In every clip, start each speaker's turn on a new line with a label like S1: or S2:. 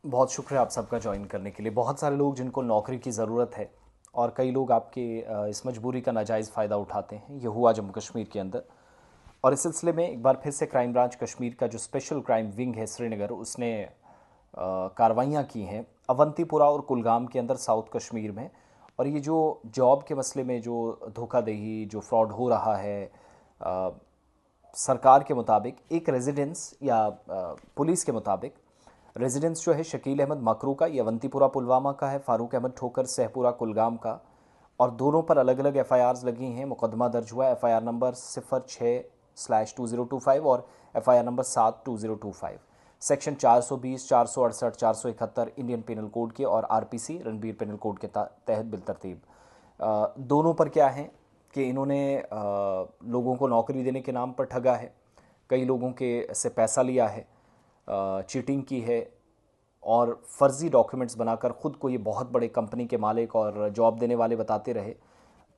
S1: बहुत शुक्रिया आप सबका ज्वाइन करने के लिए। बहुत सारे लोग जिनको नौकरी की ज़रूरत है और कई लोग आपके इस मजबूरी का नाजायज़ फ़ायदा उठाते हैं। ये हुआ जम्मू कश्मीर के अंदर, और इस सिलसिले में एक बार फिर से क्राइम ब्रांच कश्मीर का जो स्पेशल क्राइम विंग है श्रीनगर, उसने कार्रवाइयाँ की हैं अवंतीपुरा और कुलगाम के अंदर साउथ कश्मीर में। और ये जो जॉब के मसले में जो धोखाधड़ी, जो फ्रॉड हो रहा है, अ, सरकार के मुताबिक एक रेजिडेंस या पुलिस के मुताबिक रेजिडेंस जो है शकील अहमद मकरू का, ये अवंतीपुरा पुलवामा का है, फ़ारूक अहमद ठोकर सहपुरा कुलगाम का। और दोनों पर अलग अलग एफआईआर्स लगी हैं। मुकदमा दर्ज हुआ है एफआईआर नंबर 06/2025 और FIR number 7/2025, section 420, 468, 471 Indian penal code के और आरपीसी रणबीर पिनल कोड के तहत बिलतरतीब। दोनों पर क्या है कि इन्होंने लोगों को नौकरी देने के नाम पर ठगा है, कई लोगों के से पैसा लिया है, चीटिंग की है, और फर्जी डॉक्यूमेंट्स बनाकर ख़ुद को ये बहुत बड़े कंपनी के मालिक और जॉब देने वाले बताते रहे।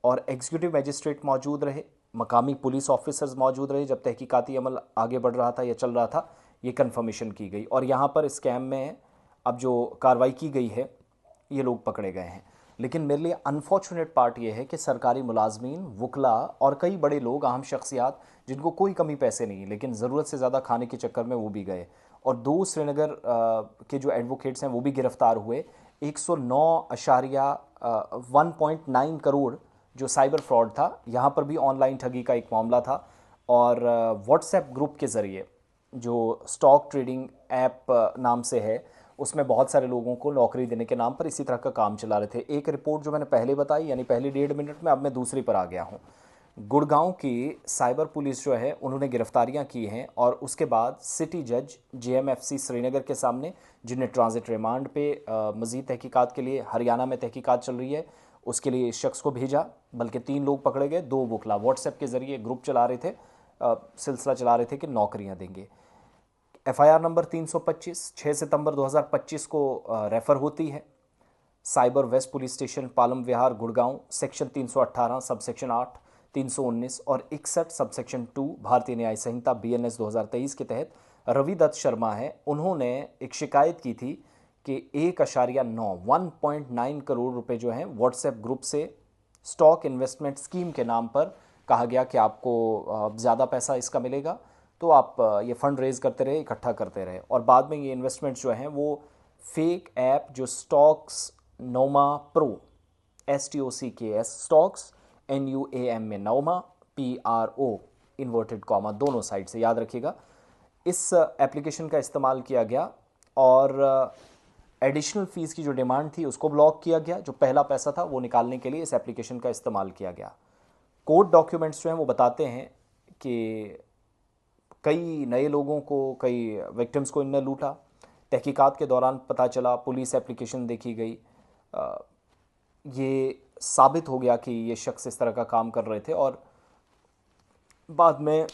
S1: और एग्जीक्यूटिव मजिस्ट्रेट मौजूद रहे, मकामी पुलिस ऑफिसर्स मौजूद रहे जब तहकीकाती अमल आगे बढ़ रहा था या चल रहा था, ये कन्फर्मेशन की गई। और यहाँ पर स्कैम में अब जो कार्रवाई की गई है, ये लोग पकड़े गए हैं। लेकिन मेरे लिए अनफॉर्चुनेट पार्ट ये है कि सरकारी मुलाजमीन, वकला और कई बड़े लोग, अहम शख्सियात जिनको कोई कमी पैसे नहीं, लेकिन ज़रूरत से ज़्यादा खाने के चक्कर में वो भी गए। और दो श्रीनगर के जो एडवोकेट्स हैं वो भी गिरफ्तार हुए। 109 करोड़ जो साइबर फ्रॉड था, यहाँ पर भी ऑनलाइन ठगी का एक मामला था। और व्हाट्सएप ग्रुप के ज़रिए जो स्टॉक ट्रेडिंग ऐप नाम से है, उसमें बहुत सारे लोगों को नौकरी देने के नाम पर इसी तरह का काम चला रहे थे। एक रिपोर्ट जो मैंने पहले बताई, यानी पहली 1.5 मिनट में, अब मैं दूसरी पर आ गया हूँ। गुड़गांव की साइबर पुलिस जो है उन्होंने गिरफ्तारियां की हैं, और उसके बाद सिटी जज जेएमएफसी श्रीनगर के सामने, जिन्हें ट्रांजिट रिमांड पे मज़ीद तहकीकात के लिए हरियाणा में तहकीकात चल रही है, उसके लिए इस शख्स को भेजा। बल्कि 3 लोग पकड़े गए, 2 वकला व्हाट्सएप के ज़रिए ग्रुप चला रहे थे, सिलसिला चला रहे थे कि नौकरियां देंगे। एफआईआर नंबर 325 6 सितंबर 2025 को रेफ़र होती है cyber west police station Palam Vihar Gurgaon, section 318 subsection 8, 319 और 61 सबसेक्शन 2 भारतीय न्याय संहिता बीएनएस 2023 के तहत रवि दत्त शर्मा है। उन्होंने एक शिकायत की थी कि 1.9 करोड़ रुपए जो हैं व्हाट्सएप ग्रुप से स्टॉक इन्वेस्टमेंट स्कीम के नाम पर कहा गया कि आपको ज़्यादा पैसा इसका मिलेगा, तो आप ये फंड रेज करते रहे, इकट्ठा करते रहे। और बाद में ये इन्वेस्टमेंट्स जो हैं वो फेक ऐप जो stocks Noma pro, STOCKS stocks, NUAM में नोमा, PRO इन्वर्टेड कॉमा दोनों साइड से, याद रखिएगा, इस एप्लीकेशन का इस्तेमाल किया गया। और एडिशनल फ़ीस की जो डिमांड थी उसको ब्लॉक किया गया। जो पहला पैसा था वो निकालने के लिए इस एप्लीकेशन का इस्तेमाल किया गया। कोर्ट डॉक्यूमेंट्स जो हैं वो बताते हैं कि कई नए लोगों को, कई विक्टिम्स को इनने लूटा। तहकीकात के दौरान पता चला, पुलिस एप्लीकेशन देखी गई, ये साबित हो गया कि ये शख्स इस तरह का काम कर रहे थे। और बाद में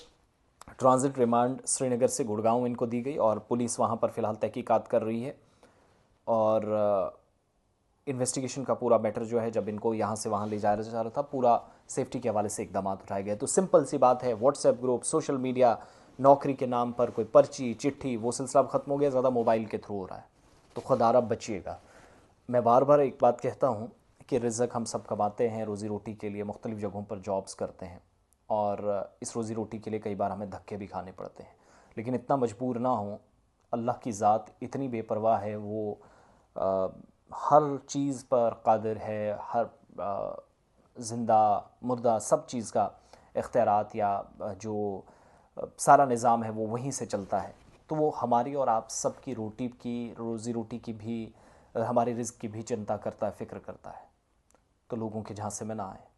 S1: ट्रांजिट रिमांड श्रीनगर से गुड़गांव इनको दी गई, और पुलिस वहाँ पर फ़िलहाल तहकीकात कर रही है। और इन्वेस्टिगेशन का पूरा मैटर जो है, जब इनको यहाँ से वहाँ ले जाया जा रहा था, पूरा सेफ्टी के हवाले से इकदाम उठाए गए। तो सिंपल सी बात है, व्हाट्सएप ग्रुप, सोशल मीडिया, नौकरी के नाम पर कोई पर्ची चिट्ठी, वो सिलसिला अब ख़त्म हो गया, ज़्यादा मोबाइल के थ्रू हो रहा है। तो खुदा रब बचिएगा। मैं बार बार एक बात कहता हूँ कि रिज़्क हम सब कमाते हैं, रोज़ी रोटी के लिए मुख्तलिफ़ जगहों पर जॉब्स करते हैं, और इस रोज़ी रोटी के लिए कई बार हमें धक्के भी खाने पड़ते हैं। लेकिन इतना मजबूर ना हो, अल्लाह की ज़ात इतनी बेपरवाह है, वो आ, हर चीज़ पर कादिर है, हर ज़िंदा मुर्दा सब चीज़ का इख्तियारात या जो सारा निज़ाम है वो वहीं से चलता है। तो वो हमारी और आप सब की रोटी की, रोज़ी रोटी की भी, हमारे रिज़्क की भी चिंता करता है, फ़िक्र करता है। तो लोगों के झांसे में ना आए,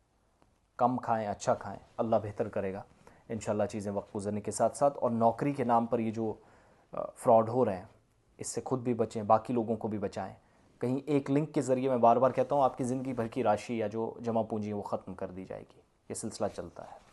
S1: कम खाएं, अच्छा खाएं, अल्लाह बेहतर करेगा इंशाल्लाह। चीज़ें वक्त गुजरने के साथ साथ, और नौकरी के नाम पर ये जो फ्रॉड हो रहे हैं, इससे खुद भी बचें, बाकी लोगों को भी बचाएं। कहीं एक लिंक के ज़रिए, मैं बार बार कहता हूँ, आपकी ज़िंदगी भर की राशि या जो जमा पूंजी है वो ख़त्म कर दी जाएगी। ये सिलसिला चलता है।